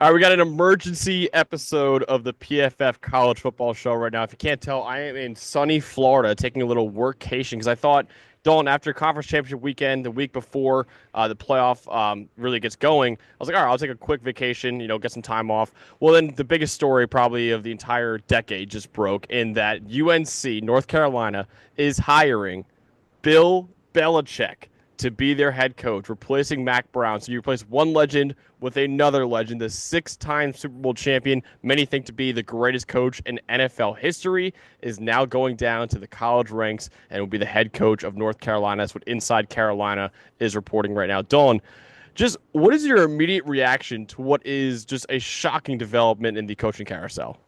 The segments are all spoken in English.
All right, we got an emergency episode of the PFF College Football Show right now. If you can't tell, I am in sunny Florida taking a little workcation because I thought, Dalton, after conference championship weekend, the week before the playoff really gets going, I was like, all right, I'll take a quick vacation, get some time off. Well, then the biggest story probably of the entire decade just broke in that UNC, North Carolina, is hiring Bill Belichick to be their head coach, replacing Mac Brown. So you replace one legend with another legend, the six-time Super Bowl champion, many think to be the greatest coach in NFL history, is now going down to the college ranks and will be the head coach of North Carolina. That's what Inside Carolina is reporting right now. Dawn, just what is your immediate reaction to what is just a shocking development in the coaching carousel?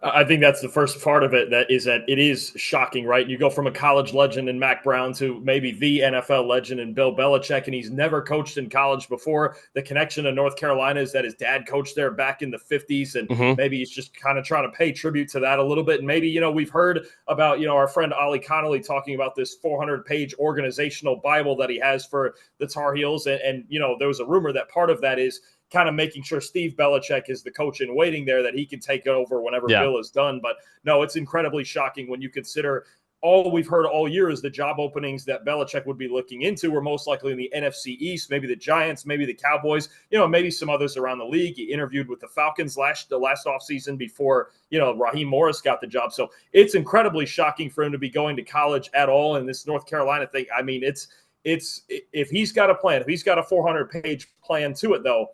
I think that's the first part of it. That it is shocking, right? You go from a college legend in Mac Brown to maybe the NFL legend in Bill Belichick, and he's never coached in college before. The connection to North Carolina is that his dad coached there back in the 50s, and maybe he's just kind of trying to pay tribute to that a little bit. And maybe, we've heard about, our friend Ollie Connolly talking about this 400-page organizational Bible that he has for the Tar Heels. And there was a rumor that part of that is kind of making sure Steve Belichick is the coach in waiting there, that he can take over whenever Bill is done. But no, it's incredibly shocking when you consider all we've heard all year is the job openings that Belichick would be looking into were most likely in the NFC East, maybe the Giants, maybe the Cowboys, maybe some others around the league. He interviewed with the Falcons the last offseason before, Raheem Morris got the job. So it's incredibly shocking for him to be going to college at all in this North Carolina thing. I mean, it's if he's got a plan, if he's got a 400-page plan to it, though,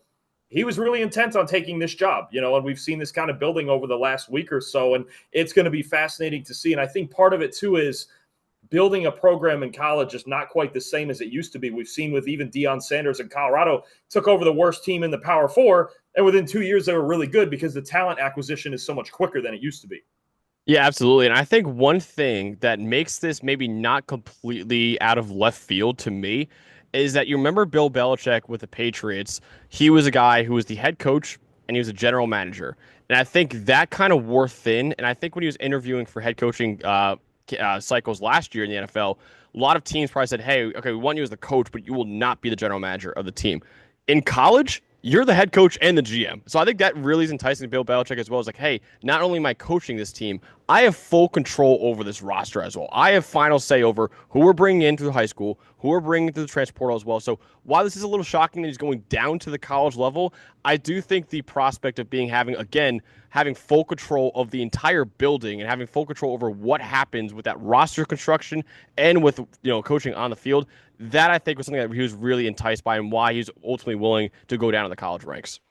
he was really intent on taking this job, and we've seen this kind of building over the last week or so, and it's going to be fascinating to see. And I think part of it, too, is building a program in college is not quite the same as it used to be. We've seen with even Deion Sanders in Colorado, took over the worst team in the Power Four, and within 2 years they were really good because the talent acquisition is so much quicker than it used to be. Yeah, absolutely. And I think one thing that makes this maybe not completely out of left field to me is that you remember Bill Belichick with the Patriots. He was a guy who was the head coach and he was a general manager. And I think that kind of wore thin. And I think when he was interviewing for head coaching cycles last year in the NFL, a lot of teams probably said, hey, okay, we want you as the coach, but you will not be the general manager of the team. In college, you're the head coach and the GM. So I think that really is enticing to Bill Belichick as well. It's like, hey, not only am I coaching this team, I have full control over this roster as well. I have final say over who we're bringing into the high school, who we're bringing into the transfer portal as well. So while this is a little shocking that he's going down to the college level, I do think the prospect of having full control of the entire building and having full control over what happens with that roster construction and with coaching on the field, that I think was something that he was really enticed by and why he's ultimately willing to go down to the college ranks.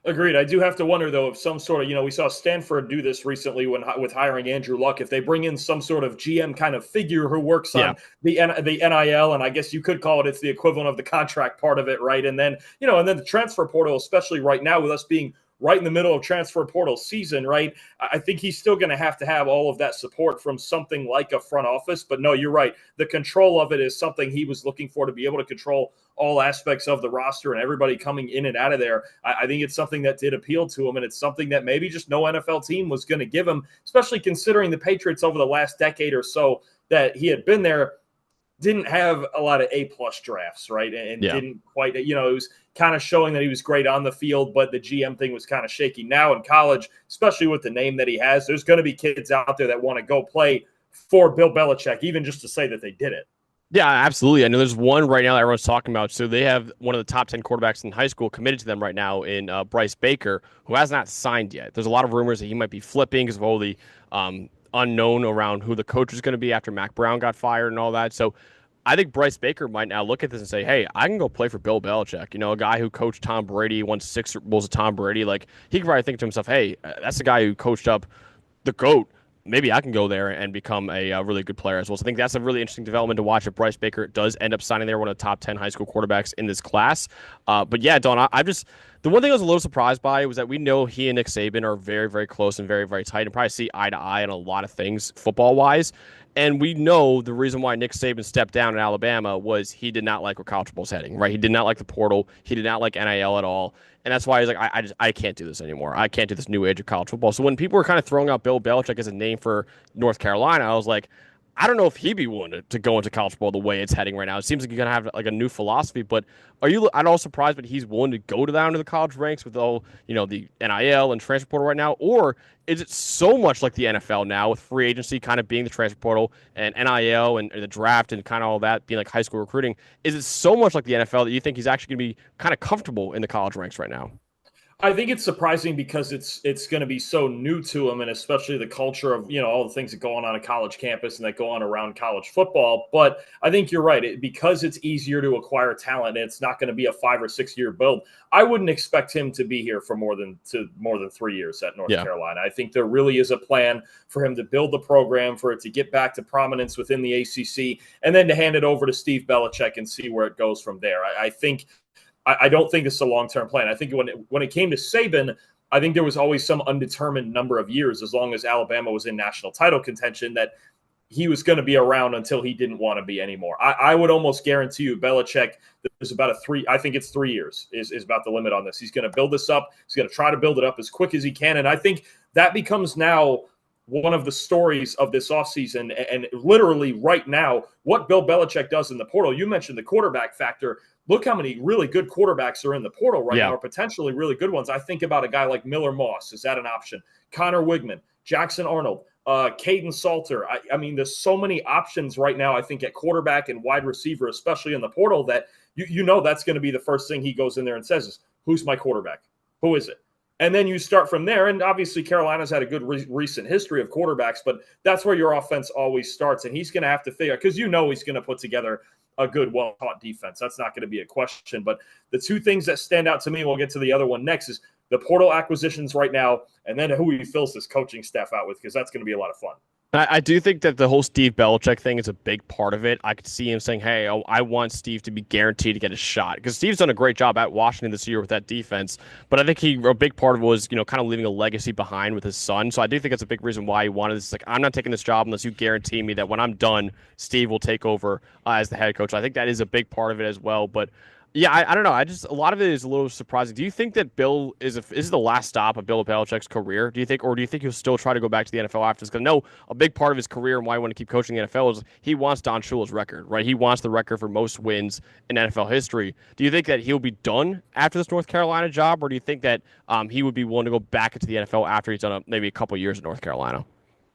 Agreed. I do have to wonder, though, if some sort of, we saw Stanford do this recently with hiring Andrew Luck. If they bring in some sort of GM kind of figure who works on the NIL, and I guess you could call it's the equivalent of the contract part of it, right? And then, and then the transfer portal, especially right now with us being right in the middle of transfer portal season, right? I think he's still going to have all of that support from something like a front office. But no, you're right. The control of it is something he was looking for, to be able to control all aspects of the roster and everybody coming in and out of there. I think it's something that did appeal to him, and it's something that maybe just no NFL team was going to give him, especially considering the Patriots over the last decade or so that he had been there didn't have a lot of A-plus drafts, right? And didn't quite, it was kind of showing that he was great on the field, but the GM thing was kind of shaky. Now in college, especially with the name that he has, there's going to be kids out there that want to go play for Bill Belichick, even just to say that they did it. Yeah, absolutely. I know there's one right now that everyone's talking about. So they have one of the top 10 quarterbacks in high school committed to them right now in Bryce Baker, who has not signed yet. There's a lot of rumors that he might be flipping because of all the unknown around who the coach is going to be after Mac Brown got fired and all that. So I think Bryce Baker might now look at this and say, hey, I can go play for Bill Belichick. A guy who coached Tom Brady, won 6 Super Bowls with Tom Brady. Like, he could probably think to himself, hey, that's the guy who coached up the GOAT. Maybe I can go there and become a really good player as well. So I think that's a really interesting development to watch if Bryce Baker does end up signing there, one of the top 10 high school quarterbacks in this class. But yeah, Don, the one thing I was a little surprised by was that we know he and Nick Saban are very, very close and very, very tight and probably see eye to eye on a lot of things football-wise. And we know the reason why Nick Saban stepped down in Alabama was he did not like where college football's heading, right? He did not like the portal. He did not like NIL at all. And that's why he's like, I can't do this anymore. I can't do this new age of college football. So when people were kind of throwing out Bill Belichick as a name for North Carolina, I was like, I don't know if he'd be willing to go into college football the way it's heading right now. It seems like you're gonna have like a new philosophy. But are you at all surprised that he's willing to go down to the college ranks with all the NIL and transfer portal right now, or is it so much like the NFL now with free agency kind of being the transfer portal and NIL and the draft and kind of all that being like high school recruiting? Is it so much like the NFL that you think he's actually gonna be kind of comfortable in the college ranks right now? I think it's surprising because it's going to be so new to him, and especially the culture of all the things that go on a college campus and that go on around college football. But I think you're right, because it's easier to acquire talent, and it's not going to be a 5 or 6 year build. I wouldn't expect him to be here for more than 3 years at North Yeah. Carolina. I think there really is a plan for him to build the program, for it to get back to prominence within the ACC, and then to hand it over to Steve Belichick and see where it goes from there. I think I don't think it's a long-term plan. I think when it came to Saban, I think there was always some undetermined number of years, as long as Alabama was in national title contention, that he was going to be around until he didn't want to be anymore. I would almost guarantee you, Belichick, there's about I think it's 3 years is about the limit on this. He's going to build this up. He's going to try to build it up as quick as he can. And I think that becomes now one of the stories of this offseason, and literally right now, what Bill Belichick does in the portal. You mentioned the quarterback factor. Look how many really good quarterbacks are in the portal right now, Yeah. or potentially really good ones. I think about a guy like Miller Moss. Is that an option? Connor Wigman, Jackson Arnold, Caden Salter. I mean, there's so many options right now, I think, at quarterback and wide receiver, especially in the portal, that that's going to be the first thing he goes in there and says is, who's my quarterback? Who is it? And then you start from there. And obviously, Carolina's had a good recent history of quarterbacks, but that's where your offense always starts. And he's going to have to figure, because he's going to put together a good, well-taught defense. That's not going to be a question. But the two things that stand out to me, we'll get to the other one next, is the portal acquisitions right now, and then who he fills this coaching staff out with, because that's going to be a lot of fun. I do think that the whole Steve Belichick thing is a big part of it. I could see him saying, "Hey, I want Steve to be guaranteed to get a shot," because Steve's done a great job at Washington this year with that defense. But I think a big part of it was kind of leaving a legacy behind with his son. So I do think that's a big reason why he wanted this. Like, I'm not taking this job unless you guarantee me that when I'm done, Steve will take over as the head coach. I think that is a big part of it as well. But yeah, I don't know. A lot of it is a little surprising. Do you think that Bill is the last stop of Bill Belichick's career? Do you think, or do you think he'll still try to go back to the NFL after this? Because no, a big part of his career and why he want to keep coaching the NFL is he wants Don Shula's record, right? He wants the record for most wins in NFL history. Do you think that he'll be done after this North Carolina job, or do you think that he would be willing to go back into the NFL after he's done maybe a couple years in North Carolina?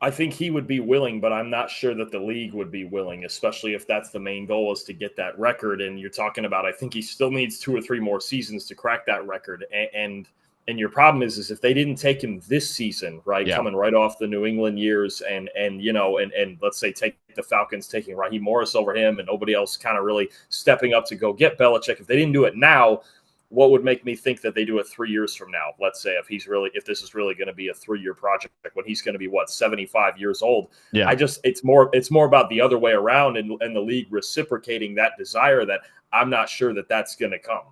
I think he would be willing, but I'm not sure that the league would be willing, especially if that's the main goal, is to get that record. And you're talking about, I think he still needs 2 or 3 more seasons to crack that record. And your problem is if they didn't take him this season, right, Yeah. coming right off the New England years, and let's say take the Falcons taking Raheem Morris over him, and nobody else kind of really stepping up to go get Belichick. If they didn't do it now, what would make me think that they do it 3 years from now? Let's say if this is really going to be a 3 year project when he's going to be 75 years old. Yeah. It's more about the other way around, and the league reciprocating that desire, that I'm not sure that that's going to come.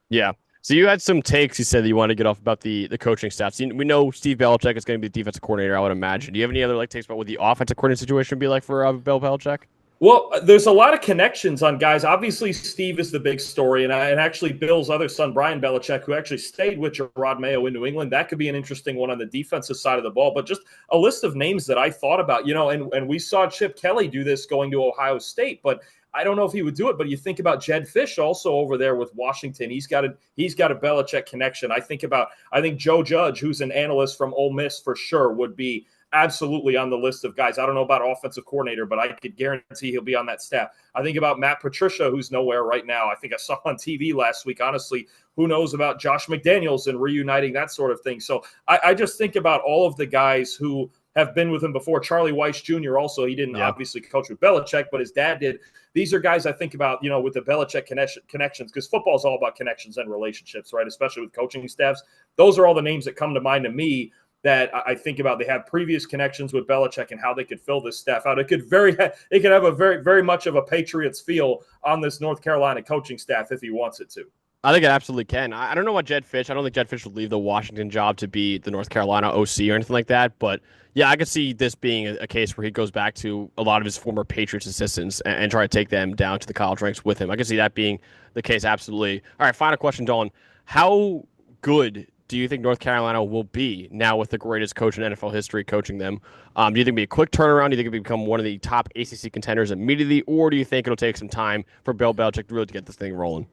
Yeah. So you had some takes you said that you want to get off about the coaching staff. So we know Steve Belichick is going to be the defensive coordinator, I would imagine. Do you have any other takes about what the offensive coordinator situation would be like for Bill Belichick? Well, there's a lot of connections on guys. Obviously, Steve is the big story, and actually Bill's other son, Brian Belichick, who actually stayed with Gerard Mayo in New England. That could be an interesting one on the defensive side of the ball. But just a list of names that I thought about, and we saw Chip Kelly do this going to Ohio State, but I don't know if he would do it. But you think about Jed Fish also over there with Washington. He's got a Belichick connection. I think Joe Judge, who's an analyst from Ole Miss for sure, would be absolutely on the list of guys. I don't know about offensive coordinator, but I could guarantee he'll be on that staff. I think about Matt Patricia, who's nowhere right now. I think I saw on TV last week. Honestly, who knows about Josh McDaniels and reuniting that sort of thing. So I just think about all of the guys who have been with him before. Charlie Weiss Jr. also, he didn't obviously coach with Belichick, but his dad did. These are guys I think about, with the Belichick connections, because football is all about connections and relationships, right? Especially with coaching staffs. Those are all the names that come to mind to me that I think about. They have previous connections with Belichick and how they could fill this staff out. It could have a very, very much of a Patriots feel on this North Carolina coaching staff if he wants it to. I think it absolutely can. I don't know about Jed Fish. I don't think Jed Fish would leave the Washington job to be the North Carolina OC or anything like that. But yeah, I could see this being a case where he goes back to a lot of his former Patriots assistants and try to take them down to the college ranks with him. I could see that being the case, absolutely. All right, final question, Dalton. How good do you think North Carolina will be now with the greatest coach in NFL history coaching them? Do you think it'll be a quick turnaround? Do you think it'll become one of the top ACC contenders immediately, or do you think it'll take some time for Bill Belichick to really get this thing rolling?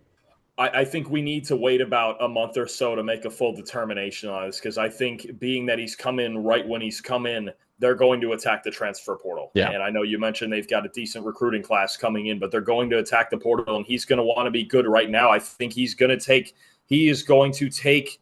I think we need to wait about a month or so to make a full determination on this, because I think being that he's come in right when he's come in, they're going to attack the transfer portal. Yeah. And I know you mentioned they've got a decent recruiting class coming in, but they're going to attack the portal, and he's going to want to be good right now. I think he is going to take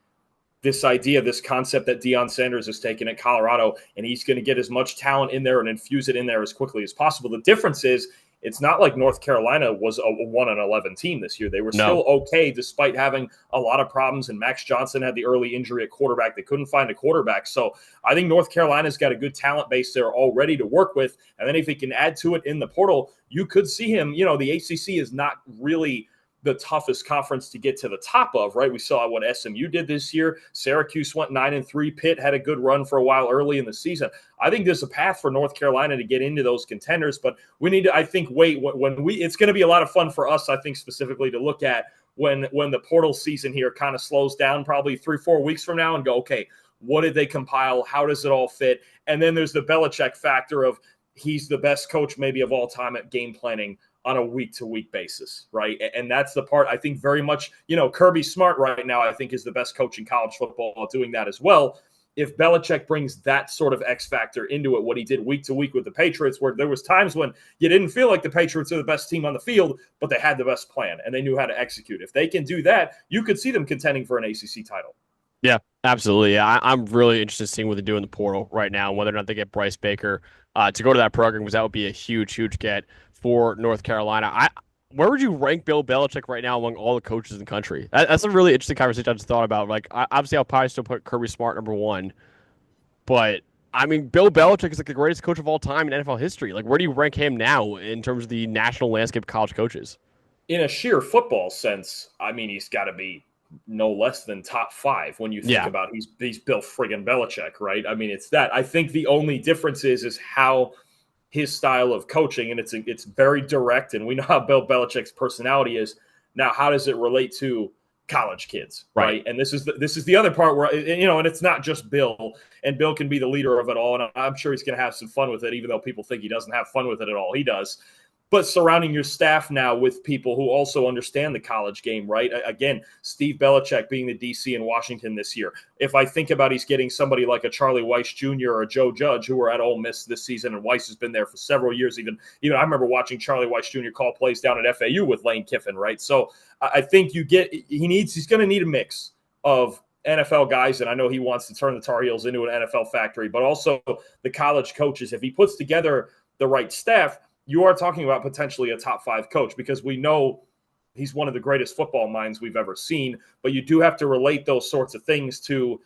this idea, this concept that Deion Sanders has taken at Colorado, and he's going to get as much talent in there and infuse it in there as quickly as possible. The difference is, it's not like North Carolina was a 1-11 team this year. They were still okay despite having a lot of problems, and Max Johnson had the early injury at quarterback. They couldn't find a quarterback. So I think North Carolina's got a good talent base there already to work with. And then if he can add to it in the portal, you could see him. The ACC is not really the toughest conference to get to the top of, right? We saw what SMU did this year. Syracuse went 9-3. Pitt had a good run for a while early in the season. I think there's a path for North Carolina to get into those contenders, but we need to, I think, wait. It's going to be a lot of fun for us, I think, specifically to look at when the portal season here kind of slows down, probably 3-4 weeks from now, and go, okay, what did they compile? How does it all fit? And then there's the Belichick factor of he's the best coach maybe of all time at game planning on a week-to-week basis, right? And that's the part I think very much, Kirby Smart right now, I think, is the best coach in college football doing that as well. If Belichick brings that sort of X factor into it, what he did week to week with the Patriots, where there was times when you didn't feel like the Patriots are the best team on the field, but they had the best plan and they knew how to execute. If they can do that, you could see them contending for an ACC title. Yeah, absolutely. Yeah, I'm really interested in seeing what they do in the portal right now and whether or not they get Bryce Baker to go to that program, because that would be a huge, huge get for North Carolina. Where would you rank Bill Belichick right now among all the coaches in the country? That's a really interesting conversation I just thought about. Like, obviously, I'll probably still put Kirby Smart number one, but I mean, Bill Belichick is like the greatest coach of all time in NFL history. Like, where do you rank him now in terms of the national landscape of college coaches? In a sheer football sense, I mean, he's got to be no less than top 5 when you think about he's Bill friggin' Belichick, right? I mean, it's that. I think the only difference is how his style of coaching, and it's very direct, and we know how Bill Belichick's personality is. Now, how does it relate to college kids, right? And this is the other part where, and it's not just Bill, and Bill can be the leader of it all, and I'm sure he's going to have some fun with it, even though people think he doesn't have fun with it at all. He does. But surrounding your staff now with people who also understand the college game, right? Again, Steve Belichick being the DC in Washington this year. If I think about he's getting somebody like a Charlie Weiss Jr. or a Joe Judge, who were at Ole Miss this season, and Weiss has been there for several years. Even I remember watching Charlie Weiss Jr. call plays down at FAU with Lane Kiffin, right? So I think he's going to need a mix of NFL guys, and I know he wants to turn the Tar Heels into an NFL factory, but also the college coaches. If he puts together the right staff, you are talking about potentially a top 5 coach, because we know he's one of the greatest football minds we've ever seen, but you do have to relate those sorts of things to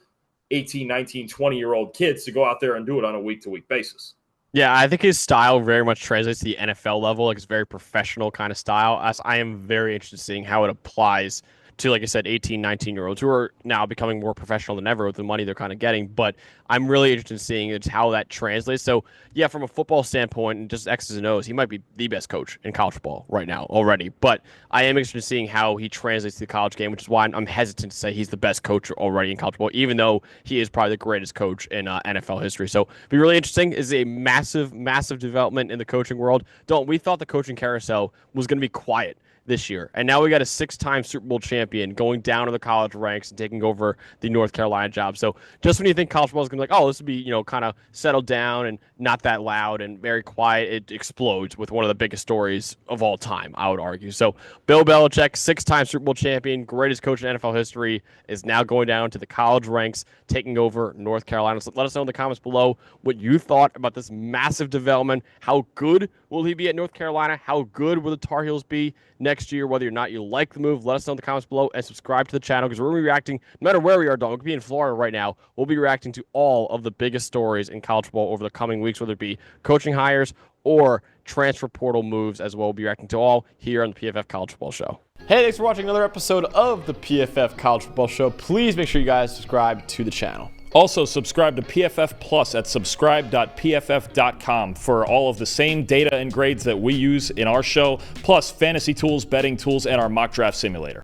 18, 19, 20-year-old kids to go out there and do it on a week-to-week basis. Yeah, I think his style very much translates to the NFL level. Like, it's very professional kind of style. I am very interested in seeing how it applies to, like I said, 18, 19-year-olds who are now becoming more professional than ever with the money they're kind of getting. But I'm really interested in seeing how that translates. So, yeah, from a football standpoint and just X's and O's, he might be the best coach in college football right now already. But I am interested in seeing how he translates to the college game, which is why I'm hesitant to say he's the best coach already in college football, even though he is probably the greatest coach in NFL history. So, it'll be really interesting. Is a massive, massive development in the coaching world. We thought the coaching carousel was going to be quiet this year, and now we got a 6-time Super Bowl champion going down to the college ranks and taking over the North Carolina job. So just when you think college football is going to be like, oh, this would be, kind of settled down and not that loud and very quiet, it explodes with one of the biggest stories of all time, I would argue. So Bill Belichick, 6-time Super Bowl champion, greatest coach in NFL history, is now going down to the college ranks, taking over North Carolina. So let us know in the comments below what you thought about this massive development. How good will he be at North Carolina? How good will the Tar Heels be next year? Whether or not you like the move, let us know in the comments below, and subscribe to the channel, because we're going to be reacting, no matter where we are, Dalton. We could be in Florida right now. We'll be reacting to all of the biggest stories in college football over the coming weeks, whether it be coaching hires or transfer portal moves as well. We'll be reacting to all here on the PFF College Football Show. Hey, thanks for watching another episode of the PFF College Football Show. Please make sure you guys subscribe to the channel. Also, subscribe to PFF Plus at subscribe.pff.com for all of the same data and grades that we use in our show, plus fantasy tools, betting tools, and our mock draft simulator.